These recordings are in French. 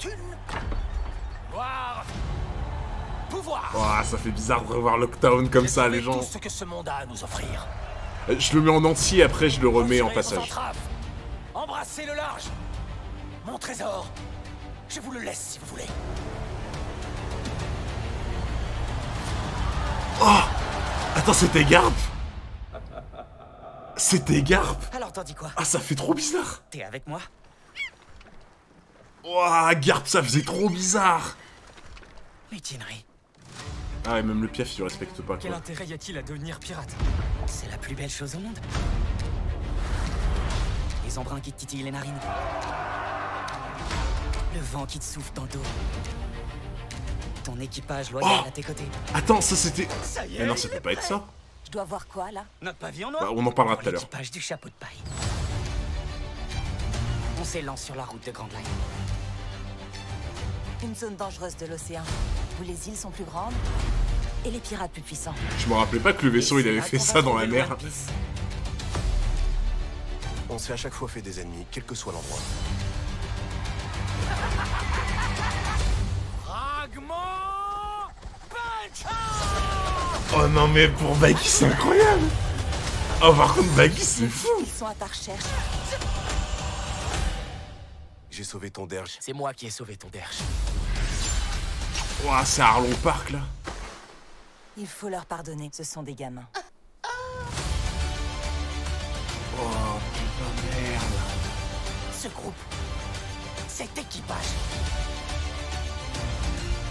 Fortune, gloire, pouvoir. Oh, ça fait bizarre de revoir Lockdown comme ça, les gens. Tout ce que ce monde a à nous offrir. Je le mets en entier, après je le remets en passage. Embrassez le large. Mon trésor, je vous le laisse si vous voulez. Oh! Attends, c'était Garp! C'était Garp! Alors t'en dis quoi? Ah, ça fait trop bizarre! T'es avec moi? Ouah, Garp, ça faisait trop bizarre! Mutinerie. Ah, et même le piaf, il respecte pas, Quel quoi. intérêt y a-t-il à devenir pirate? C'est la plus belle chose au monde. Les embruns qui te titillent les narines. Le vent qui te souffle dans le dos. Ton équipage loyal à tes côtés. Attends, ça c'était... Ça y est, Mais non, ça peut pas être ça. Je dois voir quoi, là? Notre pavillon noir. Bah, on en parlera tout à l'heure. L'équipage du chapeau de paille. On s'élance sur la route de Grand Line. Une zone dangereuse de l'océan, où les îles sont plus grandes et les pirates plus puissants. Je me rappelais pas que le vaisseau, il avait fait ça dans la mer. On s'est à chaque fois fait des ennemis, quel que soit l'endroit. Fragment Punch. Oh non, mais pour Baggy, c'est incroyable! Oh, par contre, Baggy, c'est fou! Ils sont à ta recherche. J'ai sauvé ton derge. C'est moi qui ai sauvé ton derge. Ouah, c'est Arlong Park, là. Il faut leur pardonner, ce sont des gamins. Oh, putain, merde. Ce groupe, cet équipage,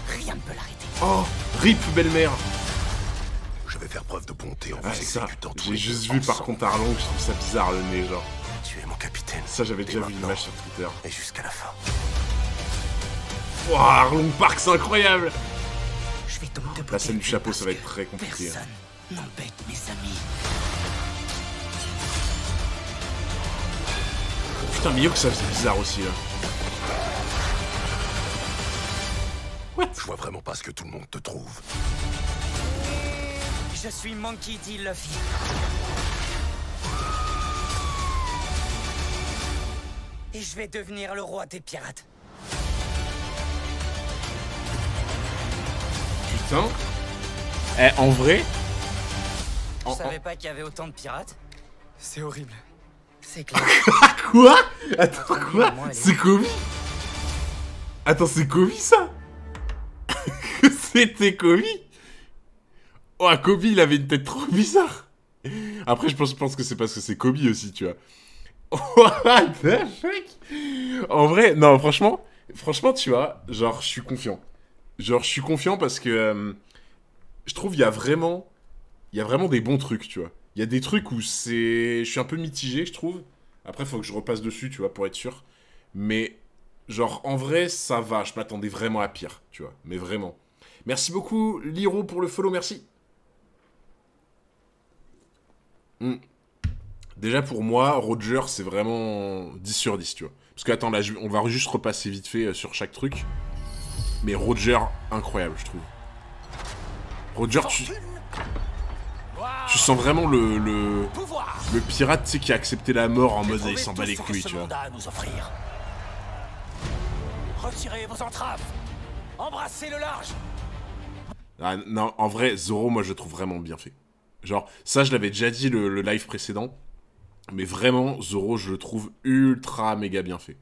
rien ne peut l'arrêter. Oh, rip, belle-mère. Je vais faire preuve de bonté en Ah, vous ça, exécutant tous j'ai les juste deux vu par ensemble. contre Arlong, je trouve ça bizarre, le nez, genre. Tu es mon capitaine. Ça, j'avais Et déjà vu maintenant, l'image sur Twitter. Et jusqu'à la fin. Ouah, Arlong Park, c'est incroyable! Je vais donc te La scène du protéger chapeau, ça va parce être très que compliqué. Personne n'embête mes amis. Putain, mais yo que ça faisait bizarre aussi, là. Je vois vraiment pas ce que tout le monde te trouve. Je suis Monkey D. Luffy. Et je vais devenir le roi des pirates. Putain. Eh, en vrai... Je savais pas qu'il y avait autant de pirates. C'est horrible. C'est clair. Quoi? Attends, quoi? Moi, elle est- C'est Kobe? Attends, c'est Kobe, ça? C'était Kobe? Oh, Kobe, il avait une tête trop bizarre. Après, je pense que c'est parce que c'est Kobe aussi, tu vois. What the fuck? En vrai, non, franchement, tu vois, genre, je suis confiant. Genre, je suis confiant parce que je trouve il y a vraiment des bons trucs, tu vois. Il y a des trucs où je suis un peu mitigé, je trouve. Après, faut que je repasse dessus, tu vois, pour être sûr. Mais, genre, en vrai, ça va. Je m'attendais vraiment à pire, tu vois. Mais vraiment. Merci beaucoup, Liro, pour le follow, merci. Déjà, pour moi, Roger, c'est vraiment 10 sur 10, tu vois. Parce que, attends, là, on va juste repasser vite fait sur chaque truc. Mais Roger, incroyable, je trouve. Roger, tu sens vraiment le pirate, tu sais, qui a accepté la mort en mode, il s'en bat les couilles, tu vois. Retirez vos entraves. Embrassez le large. Ah, non, en vrai, Zoro, moi, je le trouve vraiment bien fait. Genre, ça, je l'avais déjà dit le live précédent. Mais vraiment, Zoro, je le trouve ultra méga bien fait.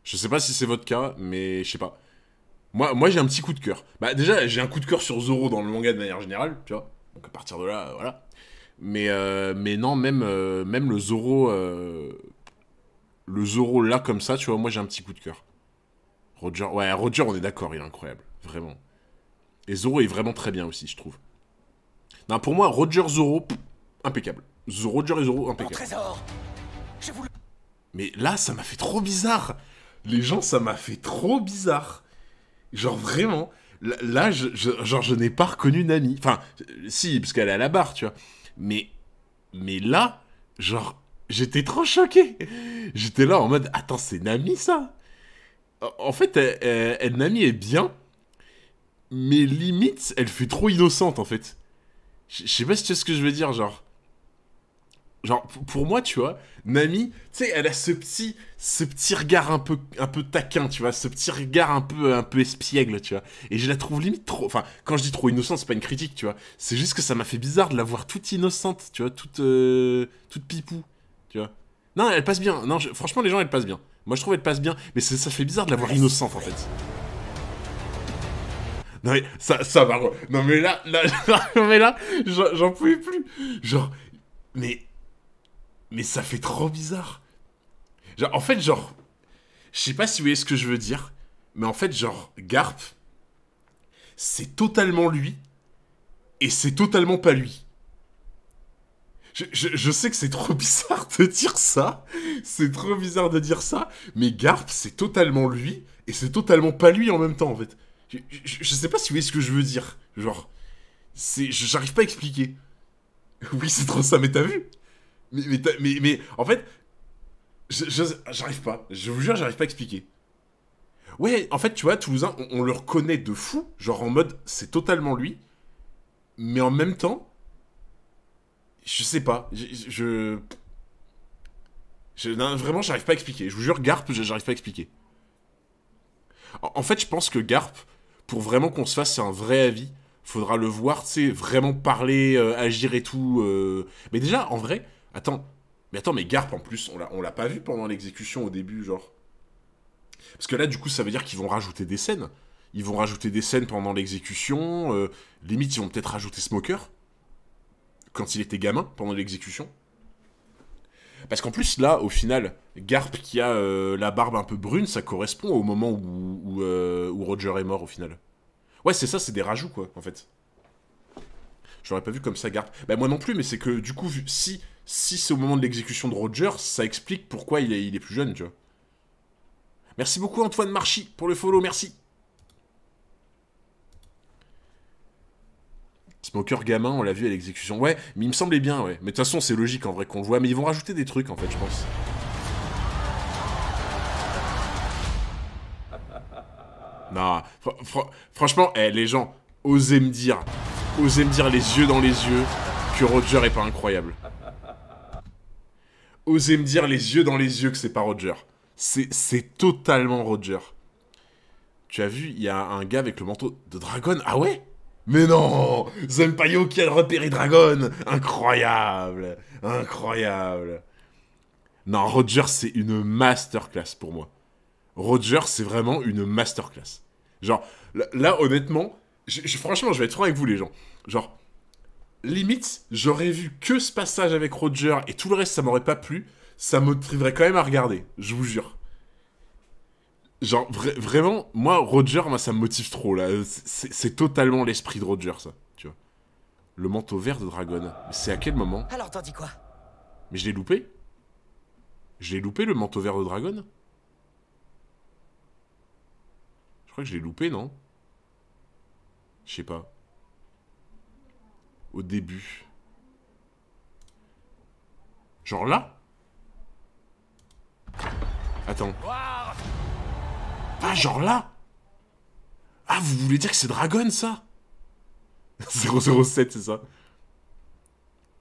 Je sais pas si c'est votre cas, mais je sais pas. Moi j'ai un petit coup de cœur. Bah, déjà, j'ai un coup de cœur sur Zoro dans le manga de manière générale, tu vois. Donc, à partir de là, voilà. Mais non, même le Zoro là, comme ça, tu vois, moi, j'ai un petit coup de cœur. Roger, ouais, Roger, on est d'accord, il est incroyable. Vraiment. Et Zoro est vraiment très bien aussi, je trouve. Non, pour moi, Roger, Zoro, impeccable. Roger et Zoro, impeccable. Trésor. Je vous le... Mais là, ça m'a fait trop bizarre. Les gens, ça m'a fait trop bizarre. Genre, vraiment. Là, je n'ai pas reconnu Nami. Enfin, si, parce qu'elle est à la barre, tu vois. Mais là, genre, j'étais trop choqué. J'étais là en mode, attends, c'est Nami, ça? En fait, Nami est bien. Mais limite, elle fait trop innocente, en fait. Je sais pas si tu sais ce que je veux dire, genre. Genre, pour moi, tu vois, Nami, tu sais, elle a ce petit regard un peu taquin, tu vois, ce petit regard un peu espiègle, tu vois. Et je la trouve limite trop, enfin, quand je dis trop innocente, c'est pas une critique, tu vois. C'est juste que ça m'a fait bizarre de la voir toute innocente, tu vois, toute pipou, tu vois. Non, elle passe bien. Non, franchement, les gens, elle passe bien. Moi, je trouve elle passe bien, mais ça fait bizarre de la voir innocente, en fait. Non mais ça va. Non mais là, non mais là, j'en pouvais plus. Genre, mais ça fait trop bizarre. Genre, en fait, genre, je sais pas si vous voyez ce que je veux dire, mais en fait, genre, Garp, c'est totalement lui, et c'est totalement pas lui. Je sais que c'est trop bizarre de dire ça, c'est trop bizarre de dire ça, mais Garp, c'est totalement lui, et c'est totalement pas lui en même temps, en fait. Je sais pas si vous voyez ce que je veux dire. Genre, j'arrive pas à expliquer. Oui, c'est trop ça, mais t'as vu? Mais en fait, j'arrive pas. Je vous jure, j'arrive pas à expliquer. Ouais, en fait, tu vois, Toulousain, on le reconnaît de fou. Genre en mode, c'est totalement lui. Mais en même temps, je sais pas. Non, vraiment, j'arrive pas à expliquer. Je vous jure, Garp, j'arrive pas à expliquer. En fait, je pense que Garp, pour vraiment qu'on se fasse un vrai avis, faudra le voir, tu sais, vraiment parler, agir et tout. Mais déjà, en vrai, attends, mais Garp, en plus, on l'a pas vu pendant l'exécution au début, genre. Parce que là, du coup, ça veut dire qu'ils vont rajouter des scènes. Ils vont rajouter des scènes pendant l'exécution. Limite, ils vont peut-être rajouter Smoker. Quand il était gamin, pendant l'exécution. Parce qu'en plus, là, au final, Garp qui a la barbe un peu brune, ça correspond au moment où Roger est mort, au final. Ouais, c'est ça, c'est des rajouts, quoi, en fait. Je l'aurais pas vu comme ça, Garp. Bah, moi non plus, mais c'est que, du coup, si c'est au moment de l'exécution de Roger, ça explique pourquoi il est plus jeune, tu vois. Merci beaucoup, Antoine Marchi, pour le follow, merci. Smoker gamin, on l'a vu à l'exécution. Ouais, mais il me semblait bien, ouais. Mais de toute façon, c'est logique, en vrai, qu'on le voit. Mais ils vont rajouter des trucs, en fait, je pense. Non, franchement, les gens, osez me dire les yeux dans les yeux que Roger est pas incroyable. Osez me dire les yeux dans les yeux que c'est pas Roger. C'est totalement Roger. Tu as vu, il y a un gars avec le manteau de Dragon. Ah ouais? Mais non! Zenpaio qui a repéré Dragon! Incroyable! Incroyable! Non, Roger, c'est une masterclass pour moi. Roger, c'est vraiment une masterclass. Genre, là honnêtement, franchement, je vais être franc avec vous, les gens. Genre, limite, j'aurais vu que ce passage avec Roger et tout le reste, ça m'aurait pas plu. Ça me motiverait quand même à regarder, je vous jure. Genre, vraiment, moi, Roger, ça me motive trop, là. C'est totalement l'esprit de Roger, ça, tu vois. Le manteau vert de Dragon. C'est à quel moment? Alors t'en dis quoi? Mais je l'ai loupé? Je l'ai loupé, le manteau vert de Dragon? Je crois que je l'ai loupé, non? Je sais pas. Au début. Genre là? Attends. Ah, genre là? Ah, vous voulez dire que c'est Dragon, ça? 007, c'est ça.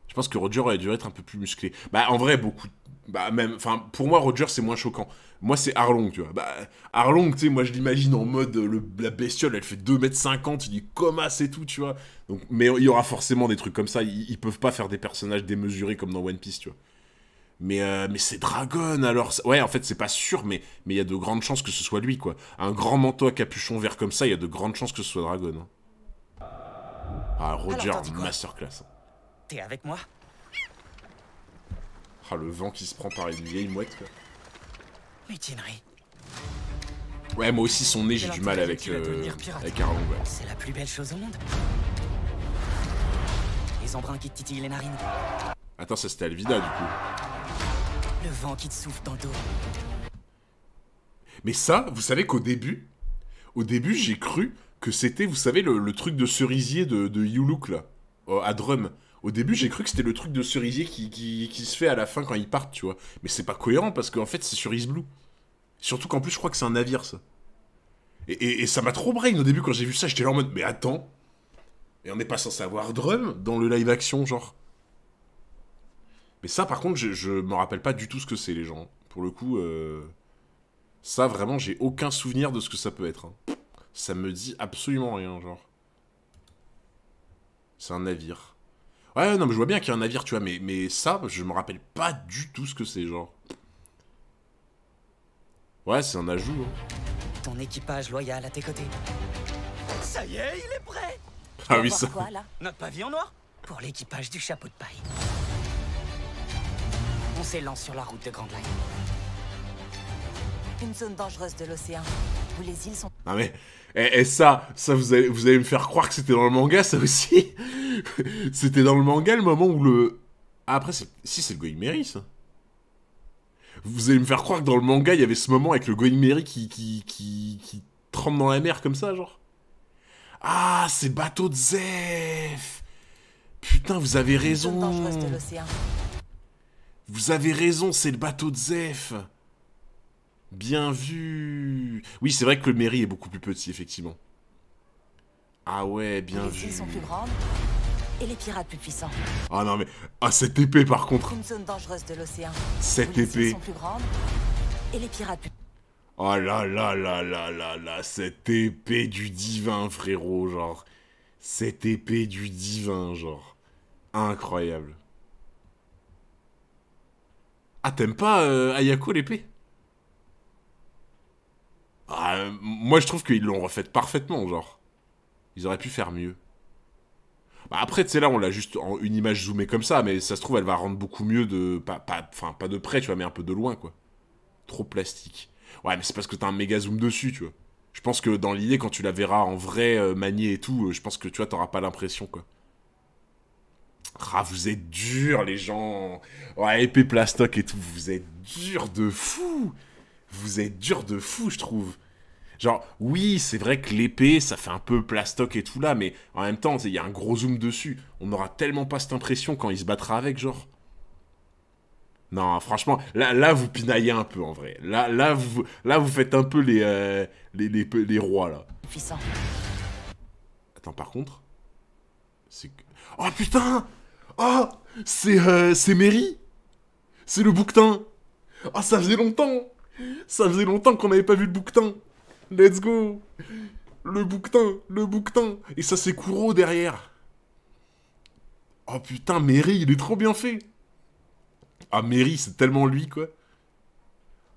Je pense que Roger aurait dû être un peu plus musclé. Bah, en vrai, beaucoup... Bah, même... Enfin, pour moi, Roger, c'est moins choquant. Moi, c'est Arlong, tu vois. Bah, Arlong, tu sais, moi, je l'imagine en mode... la bestiole, elle fait 2,50 m, il est comasse et tout, tu vois. Donc, mais il y aura forcément des trucs comme ça. Ils peuvent pas faire des personnages démesurés comme dans One Piece, tu vois. Mais c'est Dragon, alors... Ouais, en fait, c'est pas sûr, mais il y a de grandes chances que ce soit lui, quoi. Un grand manteau à capuchon vert comme ça, il y a de grandes chances que ce soit Dragon. Hein. Ah, Roger, masterclass. T'es avec moi? Ah, le vent qui se prend par une vieille mouette, quoi. Mutinerie. Ouais, moi aussi, son nez, j'ai du mal avec Arlong, ouais. C'est la plus belle chose au monde. Les embruns qui te titillent les narines. Attends, ça c'était Alvida, du coup. Le vent qui te souffle dans le dos. Mais ça, vous savez qu'au début, j'ai cru que c'était, vous savez, le truc de cerisier de You-Look, là, à Drum. Au début, j'ai cru que c'était le truc de cerisier qui se fait à la fin quand ils partent, tu vois. Mais c'est pas cohérent, parce qu'en fait, c'est sur East Blue. Surtout qu'en plus, je crois que c'est un navire, ça. Et ça m'a trop brain au début, quand j'ai vu ça, j'étais là en mode, mais attends. Et on n'est pas censé avoir Drum dans le live-action, genre. Mais ça, par contre, je me rappelle pas du tout ce que c'est, les gens. Pour le coup, ça, vraiment, j'ai aucun souvenir de ce que ça peut être. Hein. Ça me dit absolument rien, genre. C'est un navire. Ouais, non, mais je vois bien qu'il y a un navire, tu vois, mais ça, je me rappelle pas du tout ce que c'est, genre. Ouais, c'est un ajout, hein. Ton équipage loyal à tes côtés. Ça y est, il est prêt. Ah On oui, va ça... voir quoi, là? Notre pavillon noir. Pour l'équipage du chapeau de paille. On s'élance sur la route de Grand Line. Une zone dangereuse de l'océan, où les îles sont... Non mais... Et ça vous allez me faire croire que c'était dans le manga, ça aussi. C'était dans le manga, le moment où le... Ah, après, si, c'est le Going Merry, ça. Vous allez me faire croire que dans le manga, il y avait ce moment avec le Going Merry qui trempe dans la mer comme ça, genre. Ah, c'est le bateau de Zef. Putain, vous avez Une zone raison. dangereuse de l'océan. Vous avez raison, c'est le bateau de Zef. Bien vu. Oui, c'est vrai que le Merry est beaucoup plus petit, effectivement. Ah ouais, bien Les vu. îles sont plus grandes, et les pirates plus puissants. Ah non mais... Ah, cette épée, par contre. Une zone dangereuse de l'océan, Cette où les îles épée. sont plus grandes, et les pirates plus... Oh là là là là là là, cette épée du divin, frérot, genre. Cette épée du divin, genre. Incroyable. Ah, t'aimes pas Ayako, l'épée? Ah, moi, je trouve qu'ils l'ont refaite parfaitement, genre. Ils auraient pu faire mieux. Bah après, tu sais, là, on l'a juste en une image zoomée comme ça, mais ça se trouve, elle va rendre beaucoup mieux de... Enfin, pas de près, tu vois, mais un peu de loin, quoi. Trop plastique. Ouais, mais c'est parce que t'as un méga zoom dessus, tu vois. Je pense que dans l'idée, quand tu la verras en vrai, maniée et tout, je pense que, tu vois, t'auras pas l'impression, quoi. Ah, vous êtes durs, les gens. Ouais, épée plastoc et tout, vous êtes durs de fou. Vous êtes durs de fou, je trouve. Genre, oui, c'est vrai que l'épée, ça fait un peu plastoc et tout là, mais en même temps, il y a un gros zoom dessus. On n'aura tellement pas cette impression quand il se battra avec, genre. Non, franchement, là, vous pinaillez un peu, en vrai. Là, vous faites un peu les rois, là. puissants. Attends, par contre... C'est... Oh, putain! Oh! C'est Mary! C'est le bouquetin! Oh, ça faisait longtemps! Ça faisait longtemps qu'on n'avait pas vu le bouquetin! Let's go! Le bouquetin! Et ça, c'est Kuro derrière! Oh, putain, Mary, il est trop bien fait! Ah, Mary, c'est tellement lui, quoi!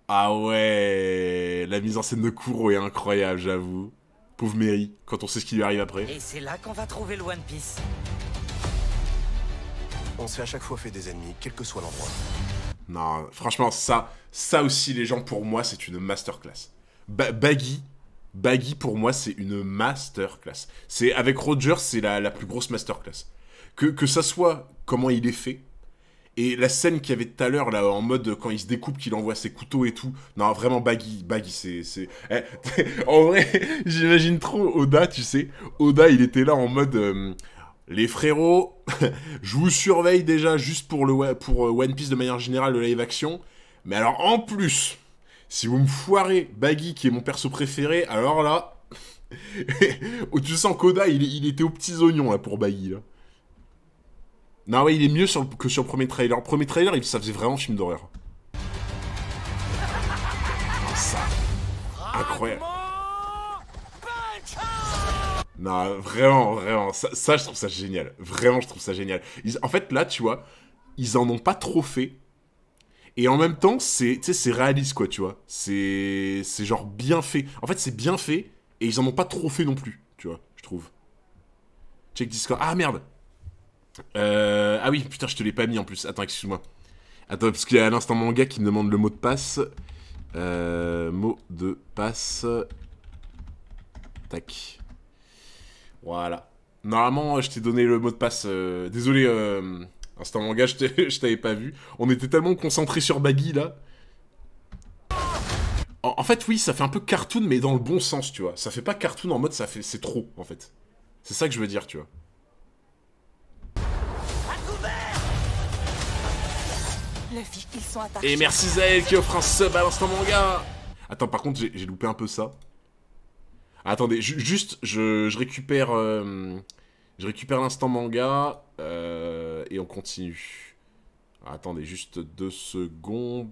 Ah ouais! La mise en scène de Kuro est incroyable, j'avoue. Pauvre Mary, quand on sait ce qui lui arrive après. Et c'est là qu'on va trouver le One Piece. On s'est à chaque fois fait des ennemis, quel que soit l'endroit. Non, franchement, ça aussi, les gens, pour moi, c'est une masterclass. Baggy, pour moi, c'est une masterclass. C'est, avec Roger, c'est la plus grosse masterclass. Que ça soit comment il est fait, et la scène qu'il y avait tout à l'heure, là, en mode, quand il se découpe, qu'il envoie ses couteaux et tout. Non, vraiment, Baggy, c'est... en vrai, j'imagine trop Oda, tu sais. Oda, il était là en mode... les frérots, je vous surveille déjà juste pour One Piece de manière générale, le live action. Mais alors, en plus, si vous me foirez Baggy, qui est mon perso préféré, alors là... tu sens qu'Oda, il était aux petits oignons, là, pour Baggy, là. Non, ouais, il est mieux que sur le premier trailer. Le premier trailer, ça faisait vraiment film d'horreur. Ah, ça... Incroyable. Non, vraiment. Ça, je trouve ça génial. Vraiment, je trouve ça génial. En fait, là, tu vois, ils en ont pas trop fait. Et en même temps, c'est réaliste, quoi, tu vois. C'est genre bien fait. En fait, c'est bien fait, et ils en ont pas trop fait non plus, tu vois, je trouve. Check Discord. Ah, merde. Ah oui, putain, je te l'ai pas mis en plus. Attends, excuse-moi. Attends, parce qu'il y a à l'instant mon gars qui me demande le mot de passe. Mot de passe. Tac. Voilà. Normalement, je t'ai donné le mot de passe. Désolé, instant manga, je t'avais pas vu. On était tellement concentrés sur Baggy, là. En fait, oui, ça fait un peu cartoon, mais dans le bon sens, tu vois. Ça fait pas cartoon en mode c'est trop, en fait. C'est ça que je veux dire, tu vois. Ils sont attachés. Et merci Zael qui offre un sub à l'instant manga. Attends, par contre, j'ai loupé un peu ça. Attendez, juste, je récupère... je récupère l'instant manga, et on continue. Attendez, juste 2 secondes.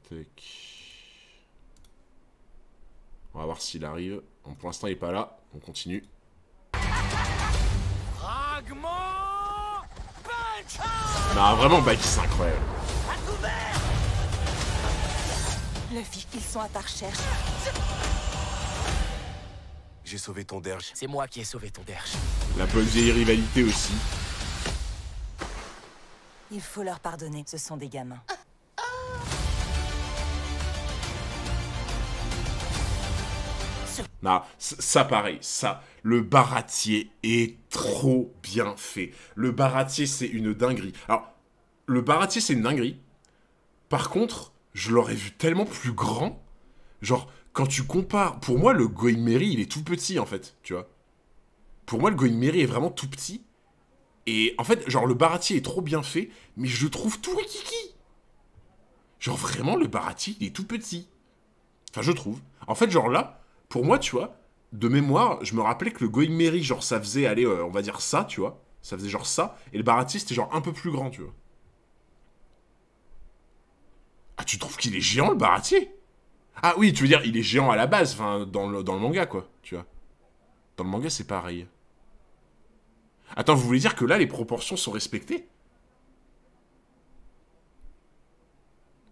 Tac. On va voir s'il arrive. Bon, pour l'instant, il est pas là. On continue. Fragment punch. Non, vraiment, Baki, c'est incroyable. À couvert. Luffy, ils sont à ta recherche. J'ai sauvé ton derge. C'est moi qui ai sauvé ton derge. La bonne vieille rivalité aussi. Il faut leur pardonner, ce sont des gamins. Non, ça pareil, ça, le baratier est trop bien fait. Le baratier, c'est une dinguerie. Alors, le baratier, c'est une dinguerie. Par contre, je l'aurais vu tellement plus grand. Genre, quand tu compares... Pour moi, le Going Merry, il est tout petit, en fait, tu vois. Pour moi, le Going Merry est vraiment tout petit. Et en fait, genre, le baratier est trop bien fait, mais je le trouve tout rikiki. Genre, vraiment, le baratier, il est tout petit. Enfin, je trouve. En fait, genre là... Pour moi, tu vois, de mémoire, je me rappelais que le Going Merry, genre, ça faisait, allez, on va dire ça, tu vois. Ça faisait genre ça. Et le baratier, c'était genre un peu plus grand, tu vois. Ah, tu trouves qu'il est géant, le baratier? Ah oui, tu veux dire, il est géant à la base, enfin, dans le manga, quoi, tu vois. Dans le manga, c'est pareil. Attends, vous voulez dire que là, les proportions sont respectées?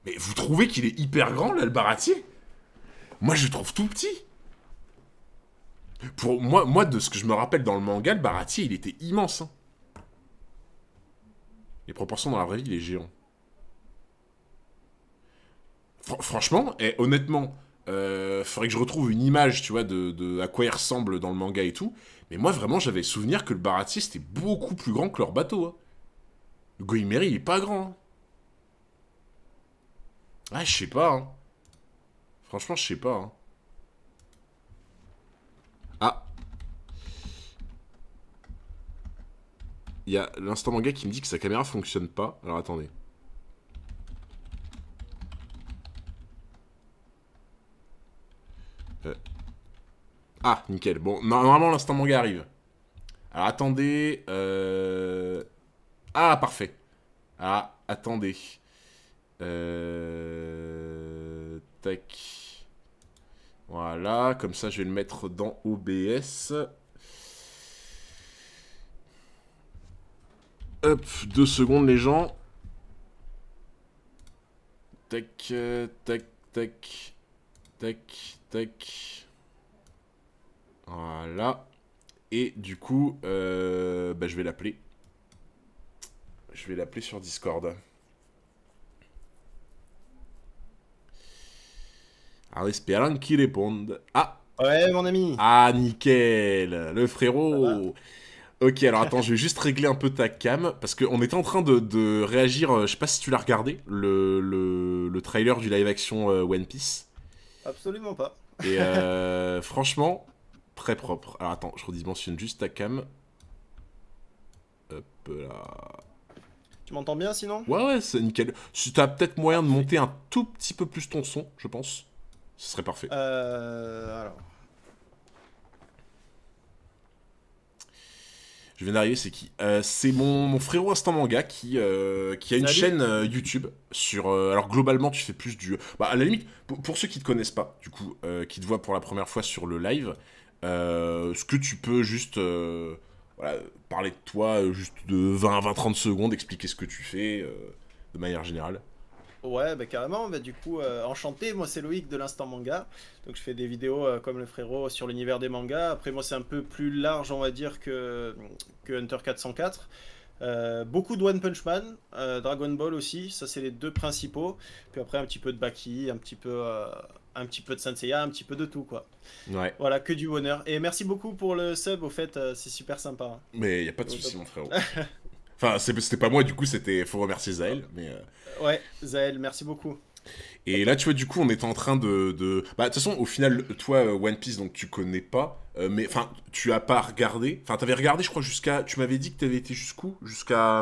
Mais vous trouvez qu'il est hyper grand, là, le baratier? Moi, je le trouve tout petit. Pour moi, de ce que je me rappelle dans le manga, le baratier, il était immense. Hein. Les proportions dans la vraie vie, il est géant. Franchement, et honnêtement, faudrait que je retrouve une image, tu vois, de à quoi il ressemble dans le manga et tout. Mais moi, vraiment, j'avais souvenir que le baratier, c'était beaucoup plus grand que leur bateau. Hein. Le Going Merry, il est pas grand. Hein. Ah, je sais pas. Hein. Franchement, je sais pas. Hein. Ah. Il y a l'instant manga qui me dit que sa caméra fonctionne pas. Alors attendez. Ah, nickel. Bon, normalement l'instant manga arrive. Alors attendez. Ah, parfait. Ah, attendez. Tac. Voilà, comme ça je vais le mettre dans OBS. Hop, 2 secondes les gens. Tac, tac, tac, tac, tac. Voilà. Et du coup, je vais l'appeler. Je vais l'appeler sur Discord. En espérant qu'il réponde. Ah! Ouais, mon ami. Ah, nickel! Le frérot! Ok, alors attends, je vais juste régler un peu ta cam, parce qu'on était en train de réagir, je sais pas si tu l'as regardé, le trailer du live action One Piece. Absolument pas. Et franchement, très propre. Alors attends, je redimensionne juste ta cam. Hop là. Tu m'entends bien sinon? Ouais, c'est nickel. Si t'as peut-être moyen de monter un tout petit peu plus ton son, je pense. Ce serait parfait. Alors. Je viens d'arriver, c'est qui? C'est mon frérot Instant Manga qui a une chaîne YouTube sur... alors globalement, tu fais plus du... Bah à la limite, pour ceux qui te connaissent pas, du coup, qui te voient pour la première fois sur le live, ce que tu peux juste... voilà, parler de toi, juste de 20 à 20-30 secondes, expliquer ce que tu fais, de manière générale. Ouais, bah carrément, bah du coup, enchanté, moi c'est Loïc de l'Instant Manga, donc je fais des vidéos comme le frérot sur l'univers des mangas. Après moi c'est un peu plus large on va dire que Hunter 404, beaucoup de One Punch Man, Dragon Ball aussi, ça c'est les deux principaux, puis après un petit peu de Baki, un petit peu de Saint Seiya, un petit peu de tout quoi. Ouais. Voilà, que du bonheur, et merci beaucoup pour le sub au fait, c'est super sympa. Mais y a pas de souci mon frérot. Enfin, c'était pas moi, du coup, faut remercier Zael, mais... Ouais, Zael, merci beaucoup. Et là, tu vois, du coup, on était en train de... Bah, de toute façon, au final, toi, One Piece, donc tu connais pas, mais, enfin, tu as pas regardé... Enfin, t'avais regardé, je crois, jusqu'à... Tu m'avais dit que t'avais été jusqu'où? Jusqu'à...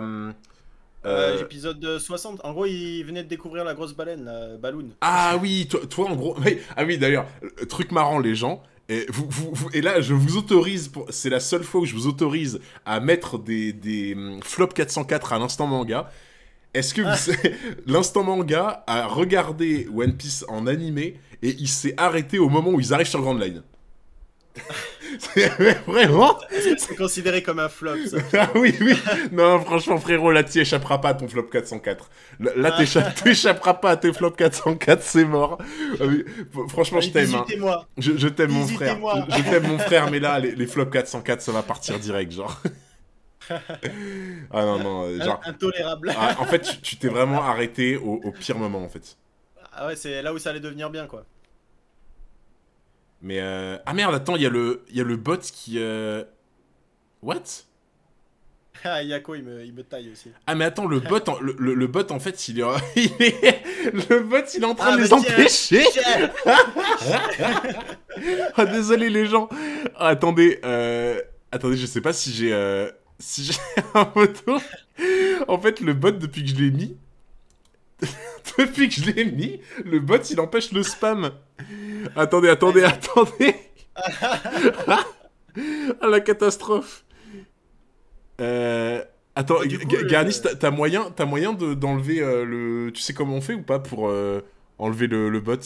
L'épisode 60, en gros, il venait de découvrir la grosse baleine, la Balloon. Ah oui, toi, en gros... Ah oui, d'ailleurs, truc marrant, les gens, Et là, je vous autorise, c'est la seule fois où je vous autorise à mettre des flops 404 à l'instant manga. Est-ce que l'instant manga a regardé One Piece en animé et il s'est arrêté au moment où ils arrivent sur Grand Line? C'est vraiment. C'est considéré comme un flop, ça. Ah oui, oui. Non, franchement, frérot, là, tu échapperas pas à ton flop 404. Là, t'échapperas pas à tes flop 404, c'est mort. Franchement, je t'aime. Hein. Je t'aime, mon frère. Je t'aime, mon frère, mais là, les flops 404, ça va partir direct, genre. Ah non, non, genre. Intolérable. Ah, en fait, tu t'es vraiment arrêté au pire moment, en fait. Ah ouais, c'est là où ça allait devenir bien, quoi. Mais ah merde, attends, il y a le bot qui What? Ah, Yako, il me taille aussi. Ah mais attends, le bot le bot en fait, il est le bot, il est en train de les tiens, empêcher. Ah désolé les gens. Ah, attendez, je sais pas si j'ai un photo. En fait, le bot depuis que je l'ai mis le bot il empêche le spam. Attendez. Ah, la catastrophe. Attends, Garnis, t'as moyen d'enlever le... Tu sais comment on fait ou pas pour enlever le bot?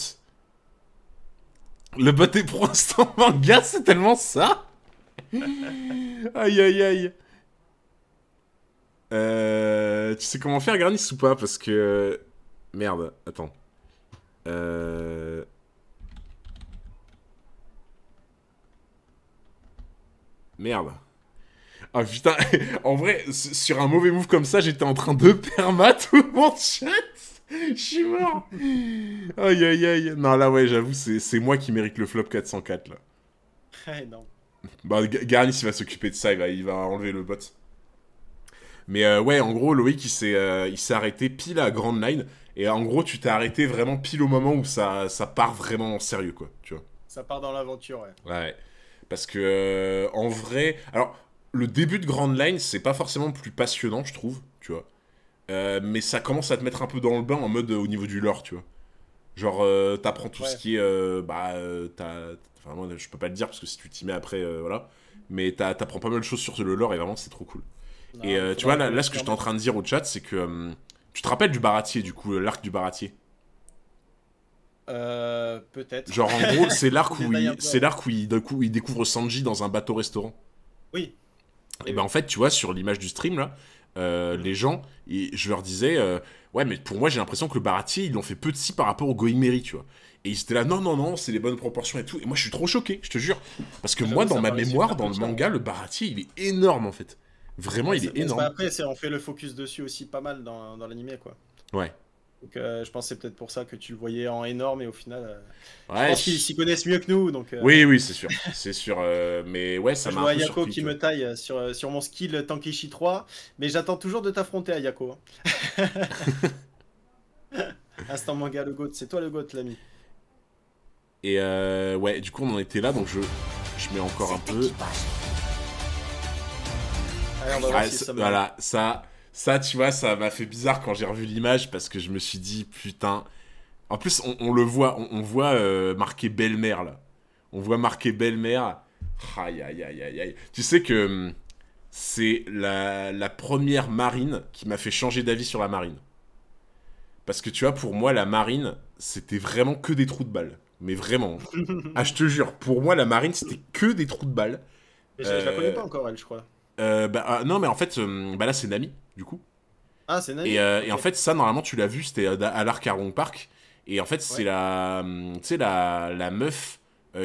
Le bot est pour instant manga, c'est tellement ça. Aïe aïe aïe. Tu sais comment faire, Garnis, ou pas? Parce que... Merde, attends. Merde. Ah putain, en vrai, sur un mauvais move comme ça, j'étais en train de perma tout mon chat. Je suis mort. Aïe aïe aïe. Non là ouais, j'avoue, c'est moi qui mérite le flop 404 là. Ouais, non. Bah Garnis il va s'occuper de ça, il va enlever le bot. Mais ouais, en gros, Loïc il s'est arrêté pile à Grand Line. Et en gros, tu t'es arrêté vraiment pile au moment où ça part vraiment en sérieux, quoi, tu vois. Ça part dans l'aventure, ouais. Ouais. Parce que, en vrai... Alors, le début de Grand Line, c'est pas forcément plus passionnant, je trouve, tu vois. Mais ça commence à te mettre un peu dans le bain en mode au niveau du lore, tu vois. Genre, t'apprends tout ce qui est... Enfin, moi, je peux pas le dire, parce que si tu t'y mets après, voilà. Mais t'apprends pas mal de choses sur le lore, et vraiment, c'est trop cool. Non, et tu vois, là, ce que j'étais en train de dire au chat, c'est que... tu te rappelles du baratier, du coup, l'arc du baratier? Peut-être. Genre, en gros, c'est l'arc où il découvre Sanji dans un bateau-restaurant. Oui. Et ben en fait, tu vois, sur l'image du stream, là, les gens, je leur disais, ouais, mais pour moi, j'ai l'impression que le baratier, ils l'ont fait petit par rapport au Goimeri, tu vois. Et ils étaient là, non, c'est les bonnes proportions et tout. Et moi, je suis trop choqué, je te jure. Parce que moi, dans ma mémoire, dans le manga, le baratier, il est énorme, en fait. Vraiment, il est énorme. Après, on fait le focus dessus aussi pas mal dans l'animé, quoi. Ouais. Donc, je pense que c'est peut-être pour ça que tu le voyais en énorme et au final, ouais, je pense qu'ils s'y connaissent mieux que nous. Donc, oui, c'est sûr. C'est sûr. Mais ouais, ça m'a un peu surpris. Je vois Yako qui me taille sur mon skill Tankishi 3, mais j'attends toujours de t'affronter à Yako. Instant manga, le GOAT. C'est toi le GOAT, l'ami. Et ouais, du coup, on en était là, donc je mets encore un peu. Allez, on va voir si ça voilà, ça, tu vois, ça m'a fait bizarre quand j'ai revu l'image parce que je me suis dit, putain. En plus, on le voit, on voit marqué belle-mère là. On voit marqué belle-mère. Aïe, aïe, aïe, aïe, aïe. Tu sais que c'est la première marine qui m'a fait changer d'avis sur la marine. Parce que tu vois, pour moi, la marine, c'était vraiment que des trous de balles. Mais vraiment. Ah, je te jure, pour moi, la marine, c'était que des trous de balles. Mais je la connais pas encore, elle, je crois. Non, mais en fait, là, c'est Nami, du coup. Ah, c'est Nami. Et en fait, ça, normalement, tu l'as vu, c'était à l'arc Arlong Park. Et en fait, c'est la meuf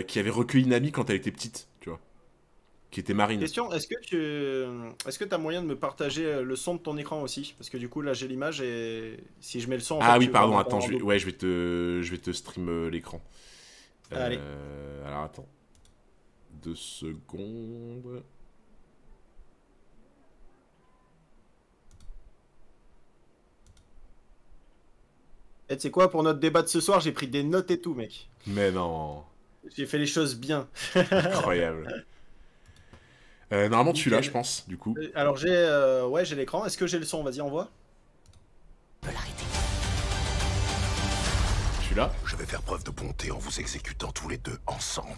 qui avait recueilli Nami quand elle était petite, tu vois. Qui était marine. Question, est-ce que tu as moyen de me partager le son de ton écran aussi? Parce que du coup, là, j'ai l'image et si je mets le son... Ah oui, pardon, attends, je vais te stream l'écran. Allez. Alors, attends. 2 secondes... Et tu sais quoi, pour notre débat de ce soir, j'ai pris des notes et tout, mec. Mais non. J'ai fait les choses bien. Incroyable. Normalement, tu l'as, je pense, du coup. Alors, j'ai l'écran. Est-ce que j'ai le son? Vas-y, envoie. Tu là? Je vais faire preuve de bonté en vous exécutant tous les deux ensemble.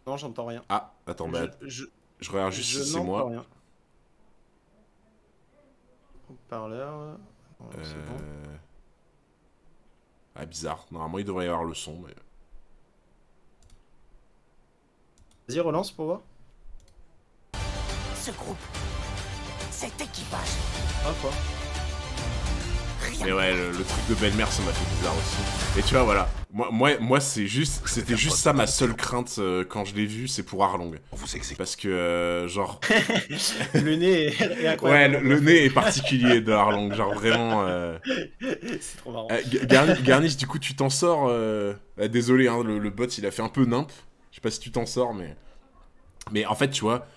Non, j'entends rien. Ah, attends, bah, je regarde juste si c'est moi. Rien. Haut-parleur. Ouais, c'est bon. Ah, bizarre. Normalement, il devrait y avoir le son, mais... Vas-y, relance pour voir. Ce groupe, cet équipage, Ah, quoi. rien. Mais ouais, le truc de belle-mère, ça m'a fait bizarre aussi. Et tu vois, voilà. Moi c'était juste ça ma seule crainte quand je l'ai vu, c'est pour Arlong. On vous exécute. Parce que, genre... Le nez est Ouais, incroyable. le nez est particulier de Arlong, genre vraiment... C'est trop marrant. Garnish, du coup, tu t'en sors... désolé, hein, le bot, il a fait un peu nimp. Je sais pas si tu t'en sors, mais... Mais en fait, tu vois,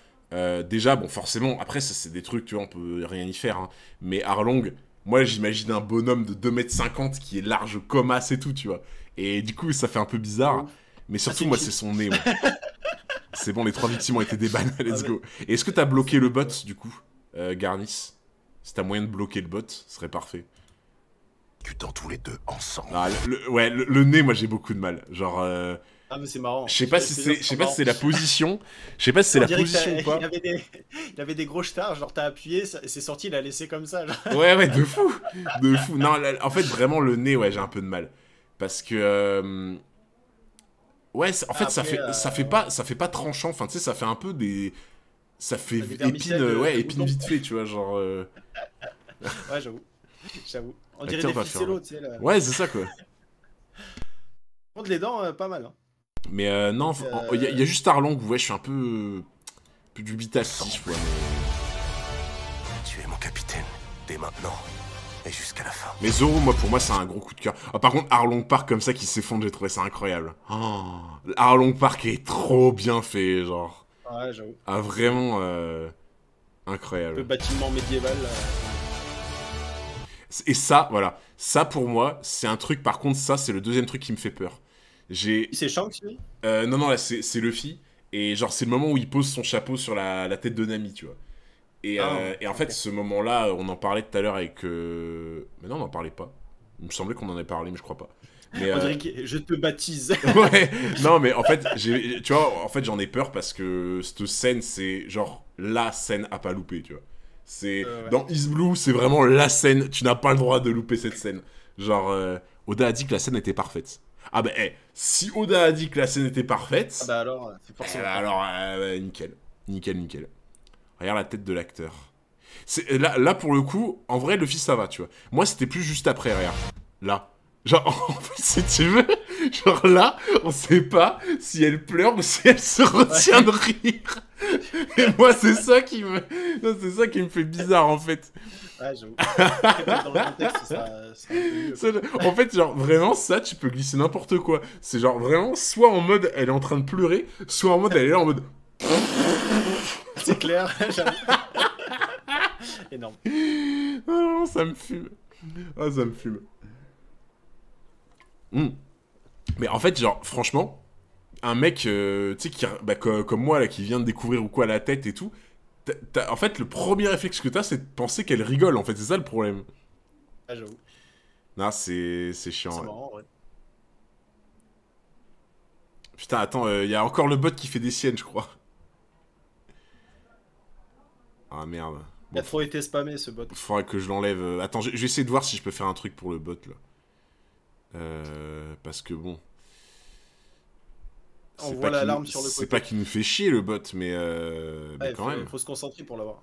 déjà, bon, forcément, après, ça, c'est des trucs, tu vois, on peut rien y faire, hein. Mais Arlong, moi, j'imagine un bonhomme de 2,50 m qui est large comme as et tout, tu vois. Et du coup, ça fait un peu bizarre. Mais surtout, moi, c'est son nez, moi. C'est bon, les 3 victimes ont été débannées, let's go. Et est-ce que t'as bloqué le bot, du coup, Garnis? Si t'as moyen de bloquer le bot, ce serait parfait. Exécutant tous les deux ensemble. Ah, le nez, moi, j'ai beaucoup de mal. Genre... Ah, mais c'est marrant. Je sais pas si c'est la position. Je sais pas si c'est la position ou pas. Il avait des gros stars, genre t'as appuyé, c'est sorti, il a laissé comme ça. Genre. Ouais, de fou. De fou. Non, en fait, vraiment, le nez, ouais, j'ai un peu de mal. Parce que... Ouais, en fait, après, ça fait pas tranchant. Enfin, tu sais, ça fait un peu des... Ça fait des épine, épine vite fait, tu vois, genre... Ouais, j'avoue. On dirait tiens, des on va faire ficellos, tu sais. Là. Ouais, c'est ça, quoi. Contre les dents, pas mal. Hein. Mais non, il y a juste Arlong où ouais, je suis un peu dubitatif, ouais, Tu es mon capitaine, dès maintenant et jusqu'à la fin. mais Zoro, pour moi, c'est un gros coup de cœur. Ah, par contre, Arlong Park comme ça qui s'effondre, j'ai trouvé ça incroyable. Oh, Arlong Park est trop bien fait, genre. Ouais, j'avoue. Ah, vraiment incroyable. Le bâtiment médiéval. Et ça, voilà. Ça, pour moi, c'est un truc, par contre, ça, c'est le deuxième truc qui me fait peur. C'est Shanks, lui? Non, là, c'est Luffy. Et genre, c'est le moment où il pose son chapeau sur la tête de Nami, tu vois. Et en fait, ce moment-là, on en parlait tout à l'heure avec... Mais non, on n'en parlait pas. Il me semblait qu'on en avait parlé, mais je crois pas. Mais, On dirait que je te baptise. ouais, non, mais en fait, tu vois, en fait, j'en ai peur parce que cette scène, c'est genre la scène à pas louper, tu vois. C'est ouais. Dans Is Blue, c'est vraiment la scène, tu n'as pas le droit de louper cette scène. Genre, Oda a dit que la scène était parfaite. Ah bah, si Oda a dit que la scène était parfaite... Ah bah alors, c'est forcément... alors, nickel. Nickel. Regarde la tête de l'acteur. Là, pour le coup, en vrai, Luffy, ça va, tu vois. Moi, c'était plus juste après, regarde. Là. Genre, en fait, si tu veux, genre là, on sait pas si elle pleure ou si elle se retient de rire. Et moi, c'est ça qui me fait bizarre, en fait. Ouais, j'avoue. Dans le contexte, ça un peu mieux. En fait, genre, vraiment, ça, tu peux glisser n'importe quoi. C'est genre, vraiment, soit en mode, elle est en train de pleurer, soit en mode, elle est là en mode... C'est clair, j'avoue. Énorme. Oh, ça me fume. Ah, ça me fume. Mais en fait, genre, franchement, un mec, tu sais, comme moi, là, qui vient de découvrir ou quoi la tête et tout, en fait, le premier réflexe que t'as, c'est de penser qu'elle rigole, en fait, c'est ça le problème. Ah, j'avoue. Non, c'est chiant. C'est Ouais. marrant, ouais. Putain, attends, y a encore le bot qui fait des siennes, je crois. Ah, merde. Il a trop été spammé, ce bot. Faudrait que je l'enlève. Attends, je vais essayer de voir si je peux faire un truc pour le bot, là. Parce que bon... On voit l'alarme sur le côté. C'est pas qu'il nous fait chier, le bot, mais quand même. Faut se concentrer pour l'avoir.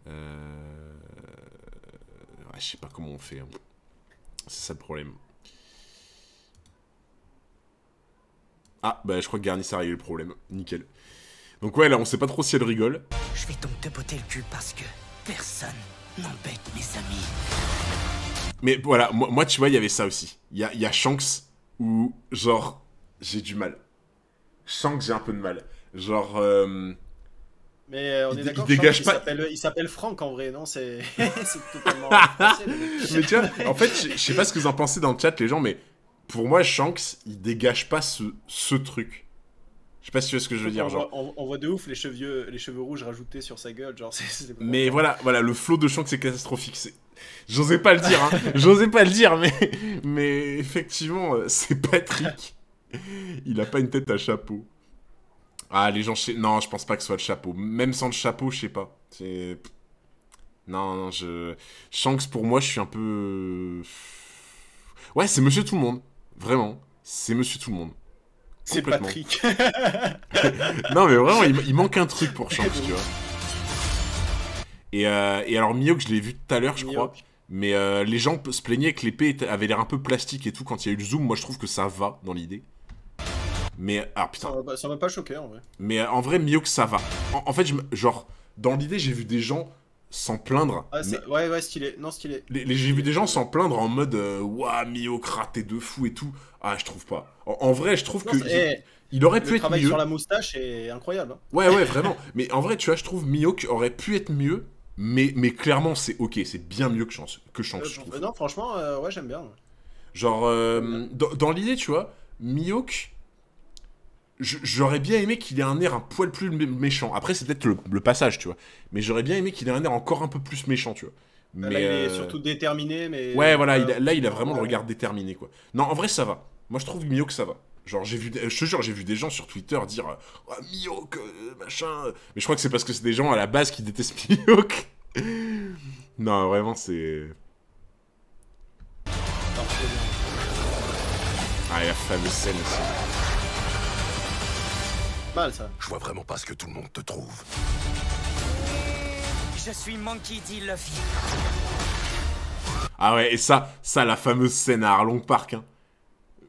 Ouais, je sais pas comment on fait. Hein. C'est ça le problème. Ah, bah je crois que Garnis a réglé le problème. Nickel. Donc ouais, là, on sait pas trop si elle rigole. Je vais donc te botter le cul parce que personne n'embête mes amis. Mais voilà, moi tu vois, il y avait ça aussi. Il y a Shanks où, genre, j'ai du mal. Shanks, j'ai un peu de mal. Genre... Mais on est d'accord, il dégage pas. Il s'appelle Franck en vrai, non? C'est totalement français. Mais tu vois, en fait, je sais pas ce que vous en pensez dans le chat, les gens, mais pour moi, Shanks, il dégage pas ce truc. Je sais pas si tu vois ce que je veux dire. Genre. On voit de ouf les cheveux rouges rajoutés sur sa gueule. Genre, mais voilà, le flow de Shanks, c'est catastrophique. J'osais pas le dire, hein. J'osais pas le dire, mais effectivement, c'est Patrick. Il a pas une tête à chapeau. Ah, les gens... Non, je pense pas que ce soit le chapeau. Même sans le chapeau, je sais pas. C'est... Non, non, je... Shanks, pour moi, je suis un peu... Ouais, c'est Monsieur Tout-le-Monde. Vraiment. C'est Monsieur Tout-le-monde. C'est Complètement. Patrick. Non, mais vraiment, il manque un truc pour Shanks, tu vois. Et alors, Mihawk, je l'ai vu tout à l'heure, je crois. Mais les gens se plaignaient que l'épée avait l'air un peu plastique et tout quand il y a eu le zoom. Moi, je trouve que ça va dans l'idée. Mais... Ah, putain. Ça m'a pas choqué, en vrai. Mais en vrai, Mihawk, ça va. En fait, genre, dans l'idée, j'ai vu des gens s'en plaindre. Ah, mais... Ouais, stylé. Non, stylé. J'ai vu des gens s'en plaindre en mode Ouah, Mihawk raté de fou et tout. Ah, je trouve pas. En vrai, je trouve que il aurait pu être mieux. Le travail sur la moustache est incroyable. Hein. Ouais, vraiment. Mais en vrai, tu vois, je trouve Mihawk aurait pu être mieux. Mais clairement, c'est ok. C'est bien mieux que Shanks, je trouve. Non, franchement, ouais, j'aime bien. Genre, dans l'idée, tu vois, Mihawk... J'aurais bien aimé qu'il ait un air un poil plus méchant. Après, c'est peut-être le passage, tu vois. Mais j'aurais bien aimé qu'il ait un air encore un peu plus méchant, tu vois. Mais là, il est surtout déterminé, mais... Ouais, voilà, il a vraiment le regard déterminé, quoi. Non, en vrai, ça va. Moi, je trouve Mihawk, ça va. Genre, je te jure, j'ai vu des gens sur Twitter dire « Oh, Mihawk, machin... » Mais je crois que c'est parce que c'est des gens, à la base, qui détestent Mihawk. Non, vraiment, c'est... Ah, il y a la fameuse scène aussi. Mal, ça. Je vois vraiment pas ce que tout le monde te trouve. Je suis Monkey D. Luffy. Ah ouais, et ça, la fameuse scène à Arlong Park, hein.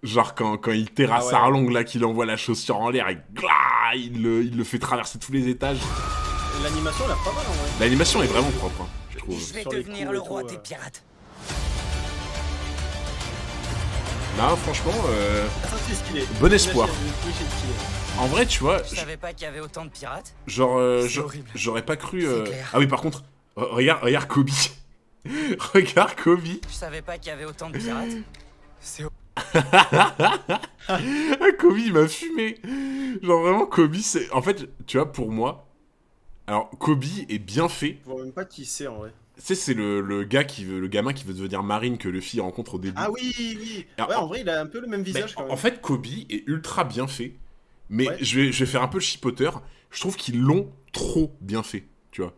Genre quand il terrasse Arlong, là, qu'il envoie la chaussure en l'air et il le fait traverser tous les étages. L'animation, elle a pas mal, en vrai. L'animation est vraiment propre, hein, je trouve. Je vais devenir le roi des pirates. Non, franchement, Ça, c'est stylé. Bon espoir. En vrai, tu vois... Je savais pas qu'il y avait autant de pirates. Genre, j'aurais pas cru... clair. Ah oui, par contre, regarde Kobe. Regarde Kobe. Je savais pas qu'il y avait autant de pirates. C'est... Ah, Kobe, il m'a fumé. Genre, vraiment, Kobe, c'est... En fait, tu vois, pour moi... Alors, Kobe est bien fait. Je vois même pas qui c'est, en vrai. Tu sais, c'est le gamin qui veut devenir marine que Luffy rencontre au début. Ah oui. Alors, ouais, en vrai, il a un peu le même visage, quand même. En fait, Kobe est ultra bien fait. Mais je vais faire un peu le chipoteur. Je trouve qu'ils l'ont trop bien fait, tu vois.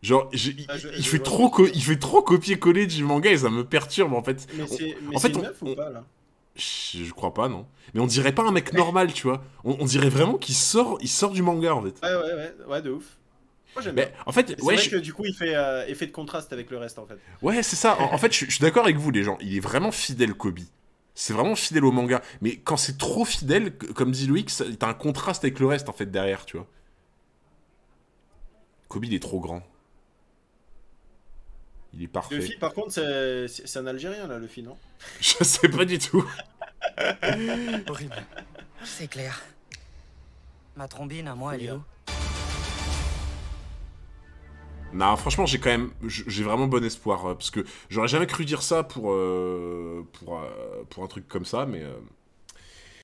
Genre, il fait trop copier-coller du manga et ça me perturbe, en fait. Mais c'est une meuf ou pas, là? Je crois pas, non. Mais on dirait pas un mec normal, tu vois. On dirait vraiment qu'il sort du manga, en fait. Ouais, de ouf. Moi, j'aime bien. En fait, c'est vrai que du coup, il fait effet de contraste avec le reste, en fait. Ouais, c'est ça. En fait, je suis d'accord avec vous, les gens. Il est vraiment fidèle, Kobe. C'est vraiment fidèle au manga. Mais quand c'est trop fidèle, comme dit Loïc, t'as un contraste avec le reste, en fait, derrière, tu vois. Kobe, il est trop grand. Il est parfait. Luffy, par contre, c'est un Algérien, là, Luffy, non? Je sais pas du tout. Horrible. C'est clair. Ma trombine, à moi, elle est où? Non, franchement, j'ai vraiment bon espoir. Parce que j'aurais jamais cru dire ça pour un truc comme ça, mais...